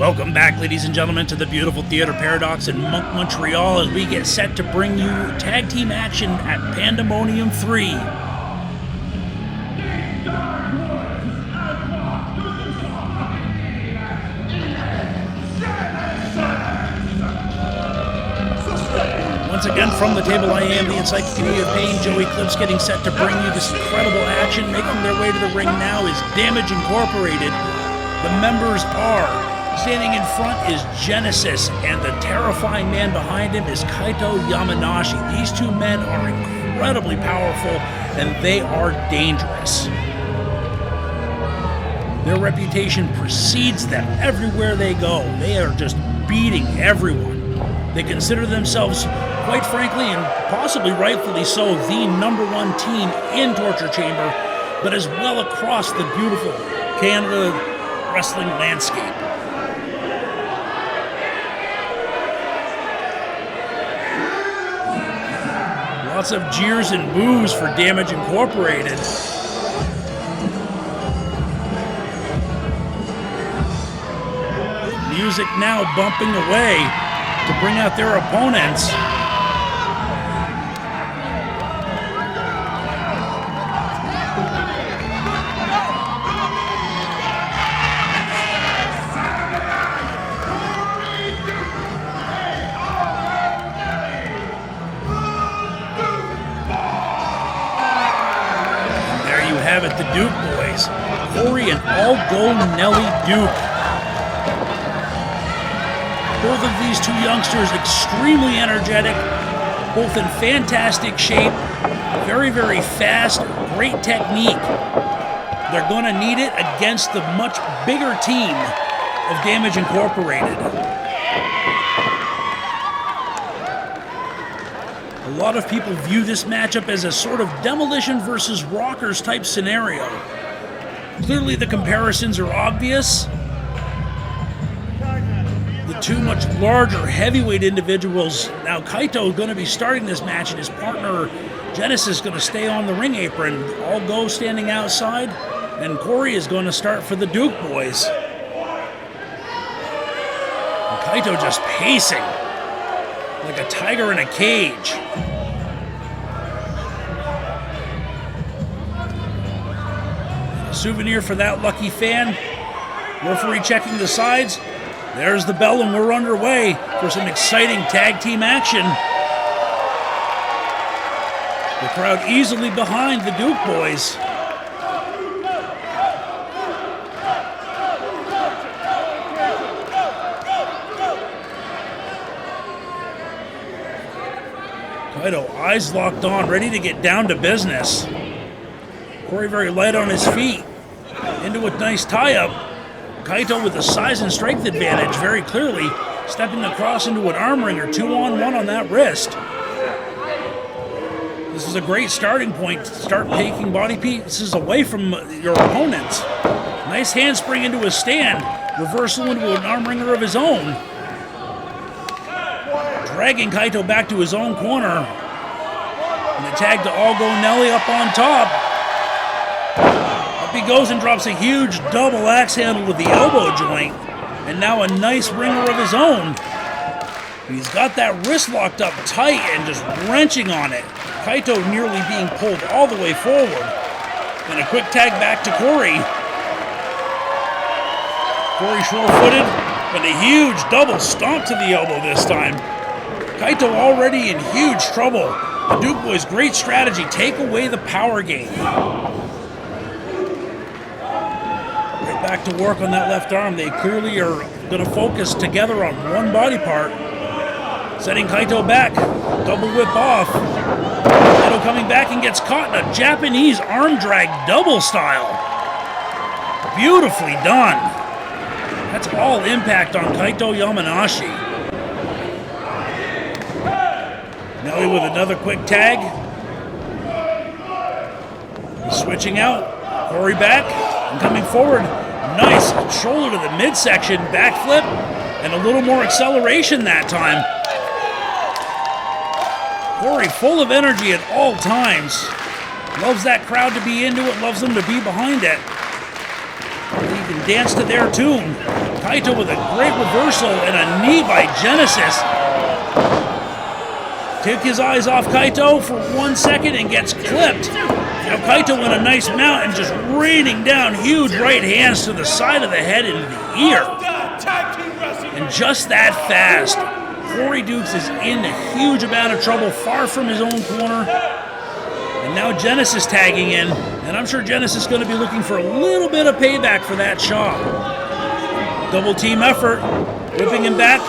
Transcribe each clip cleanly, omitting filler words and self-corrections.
Welcome back, ladies and gentlemen, to the beautiful Theatre Paradox in Montreal as we get set to bring you tag team action at Pandemonium 3. Once again, from the table, I am the Encyclopedia of Pain, Joey Clips, getting set to bring you this incredible action. Making their way to the ring now is Damage Incorporated. The members are... Standing in front is Genesis, and the terrifying man behind him is Kaito Yamanashi. These two men are incredibly powerful, and they are dangerous. Their reputation precedes them everywhere they go. They are just beating everyone. They consider themselves, quite frankly, and possibly rightfully so, the #1 team in Torture Chamber, but as well across the beautiful Canada wrestling landscape. Lots of jeers and boos for Damage Incorporated. Music now bumping away to bring out their opponents. Have it, the Duke boys, Corey and All Go Nelly Duke. Both of these two youngsters extremely energetic, both in fantastic shape, very, very fast, great technique. They're going to need it against the much bigger team of Damage Incorporated. A lot of people view this matchup as a sort of Demolition versus Rockers type scenario. Clearly the comparisons are obvious. The two much larger heavyweight individuals. Now Kaito is going to be starting this match and his partner Genesis is going to stay on the ring apron. All Go standing outside, and Corey is going to start for the Duke boys. And Kaito just pacing like a tiger in a cage. A souvenir for that lucky fan. Referee checking the sides. There's the bell and we're underway for some exciting tag team action. The crowd easily behind the Duke boys. Kaito, eyes locked on, ready to get down to business. Corey very light on his feet. Into a nice tie-up. Kaito with the size and strength advantage, very clearly stepping across into an arm wringer, 2-on-1 on that wrist. This is a great starting point to start taking body pieces away from your opponents. Nice handspring into a stand. Reversal into an arm wringer of his own. Dragging Kaito back to his own corner. And the tag to All Go Nelly up on top. Up he goes and drops a huge double axe handle with the elbow joint. And now a nice ringer of his own. He's got that wrist locked up tight and just wrenching on it. Kaito nearly being pulled all the way forward. And a quick tag back to Corey. Corey sure-footed, and a huge double stomp to the elbow this time. Kaito already in huge trouble. The Duke boys, great strategy. Take away the power game. Right back to work on that left arm. They clearly are going to focus together on one body part. Setting Kaito back. Double whip off. Kaito coming back and gets caught in a Japanese arm drag double style. Beautifully done. That's all impact on Kaito Yamanashi. Nelly with another quick tag. Switching out. Corey back and coming forward. Nice shoulder to the midsection. Backflip and a little more acceleration that time. Corey full of energy at all times. Loves that crowd to be into it. Loves them to be behind it. He can dance to their tune. Kaito with a great reversal and a knee by Genesis. Took his eyes off Kaito for 1 second and gets clipped. Now Kaito in a nice mount and just raining down huge right hands to the side of the head and the ear. And just that fast, Corey Dukes is in a huge amount of trouble, far from his own corner. And now Genesis tagging in, and I'm sure Genesis is going to be looking for a little bit of payback for that shot. Double team effort, whipping him back,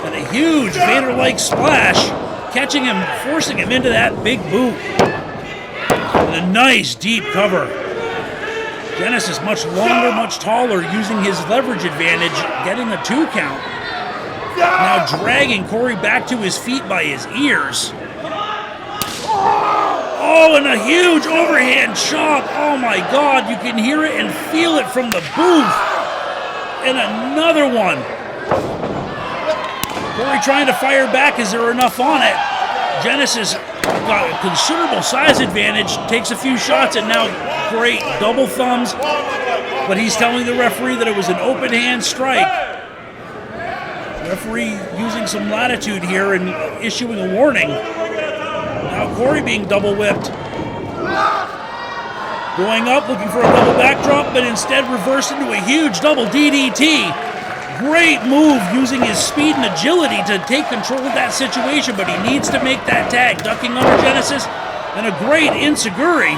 and a huge Vader-like splash, catching him, forcing him into that big boot. And a nice deep cover. Genesis much longer, much taller, using his leverage advantage, getting a 2 count. Now dragging Corey back to his feet by his ears. Oh, and a huge overhand chop. Oh my God, you can hear it and feel it from the booth. And another one. Corey trying to fire back. Is there enough on it? Genesis got a considerable size advantage, takes a few shots, and now great double thumbs. But he's telling the referee that it was an open hand strike. Referee using some latitude here and issuing a warning. Now Corey being double whipped. Going up, looking for a double backdrop, but instead reversed into a huge double DDT. Great move using his speed and agility to take control of that situation, but he needs to make that tag. Ducking under Genesis, and a great enziguri.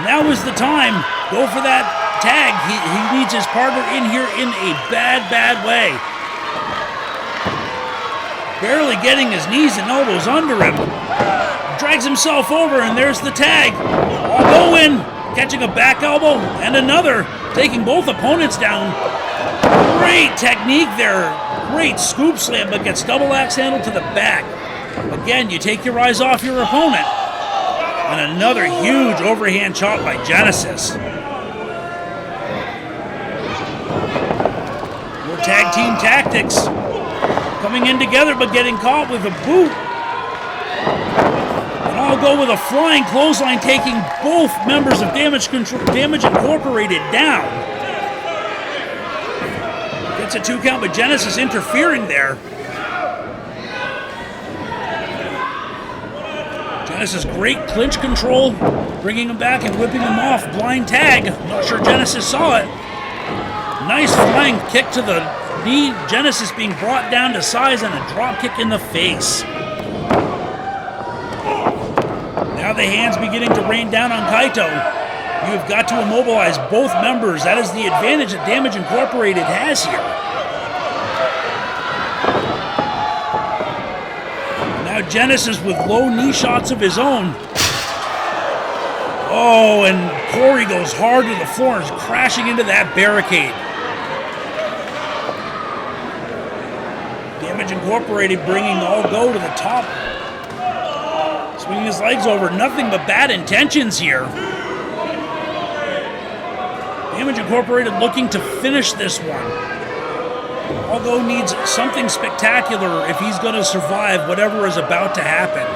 Now is the time. Go for that tag. He needs his partner in here in a bad way. Barely getting his knees and elbows under him. Drags himself over, and there's the tag. All going, catching a back elbow, and another, taking both opponents down. Great technique there. Great scoop slam, but gets double axe handle to the back. Again, you take your eyes off your opponent. And another huge overhand chop by Genesis. More tag team tactics. Coming in together, but getting caught with a boot. And I'll go with a flying clothesline, taking both members of Damage Incorporated down. Gets a 2 count, but Genesis interfering there. Genesis great clinch control, bringing him back and whipping him off. Blind tag. Not sure Genesis saw it. Nice flying kick to the knee. Genesis being brought down to size and a drop kick in the face. Now the hands beginning to rain down on Kaito. You've got to immobilize both members. That is the advantage that Damage Incorporated has here. Now Genesis with low knee shots of his own. Oh, and Corey goes hard to the floor and is crashing into that barricade. Damage Incorporated bringing all go to the top. Swinging his legs over. Nothing but bad intentions here. Damage Incorporated looking to finish this one. Algo needs something spectacular if he's going to survive whatever is about to happen.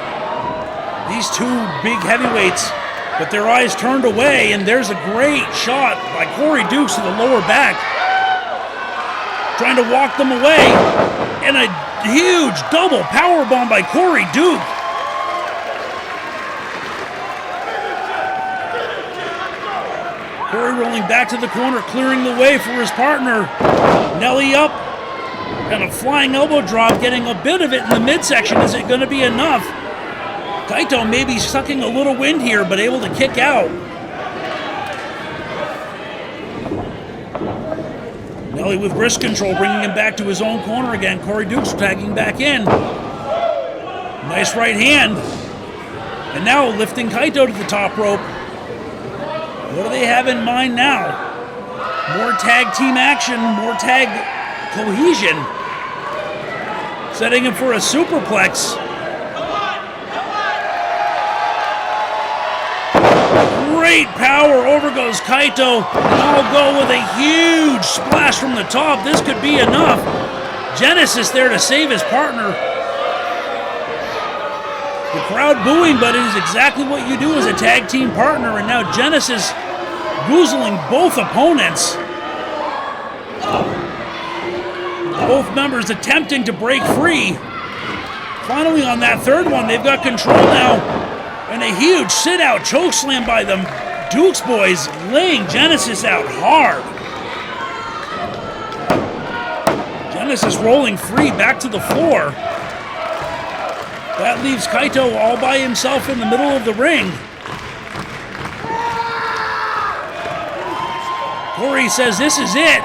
These two big heavyweights, but their eyes turned away, and there's a great shot by Corey Dukes to the lower back. Trying to walk them away, and a huge double powerbomb by Corey Duke. Corey rolling back to the corner, clearing the way for his partner. Nelly up, and a flying elbow drop, getting a bit of it in the midsection. Is it going to be enough? Kaito maybe sucking a little wind here, but able to kick out. Nelly with wrist control, bringing him back to his own corner again. Corey Dukes tagging back in. Nice right hand. And now lifting Kaito to the top rope. What do they have in mind now? More tag team action, more tag cohesion. Setting him for a superplex. Great power, over goes Kaito. And I'll go with a huge splash from the top. This could be enough. Genesis there to save his partner. The crowd booing, but it is exactly what you do as a tag team partner. And now Genesis goozling both opponents. Both members attempting to break free. Finally, on that third one, they've got control now. And a huge sit-out chokeslam by them Dukes boys, laying Genesis out hard. Genesis rolling free back to the floor. That leaves Kaito all by himself in the middle of the ring. Corey says this is it.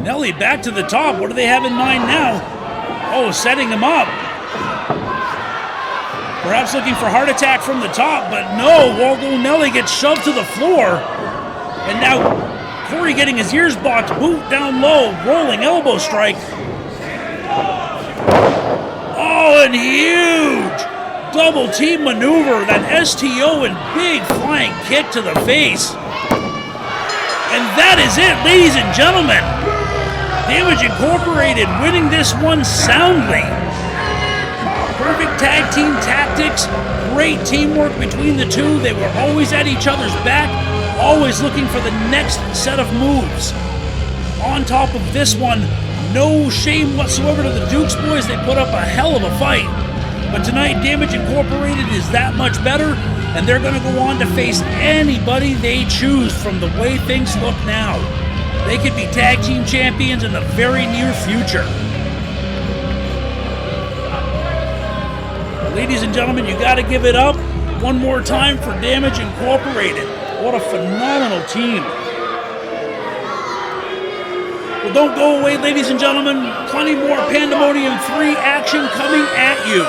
Nelly back to the top. What do they have in mind now? Oh, setting him up. Perhaps looking for heart attack from the top, but no. Waldo Nelly gets shoved to the floor. And now Corey getting his ears boxed, boot down low, rolling elbow strike. Oh, and huge double team maneuver, that STO and big flying kick to the face. And that is it, ladies and gentlemen. Damage Incorporated winning this one soundly. Perfect tag team tactics, great teamwork between the two. They were always at each other's back, always looking for the next set of moves. On top of this one, no shame whatsoever to the Dukes boys. They put up a hell of a fight. But tonight, Damage Incorporated is that much better, and they're going to go on to face anybody they choose from the way things look now. They could be tag team champions in the very near future. Ladies and gentlemen, you got to give it up one more time for Damage Incorporated. What a phenomenal team. Well, don't go away, ladies and gentlemen. Plenty more Pandemonium 3 action coming at you.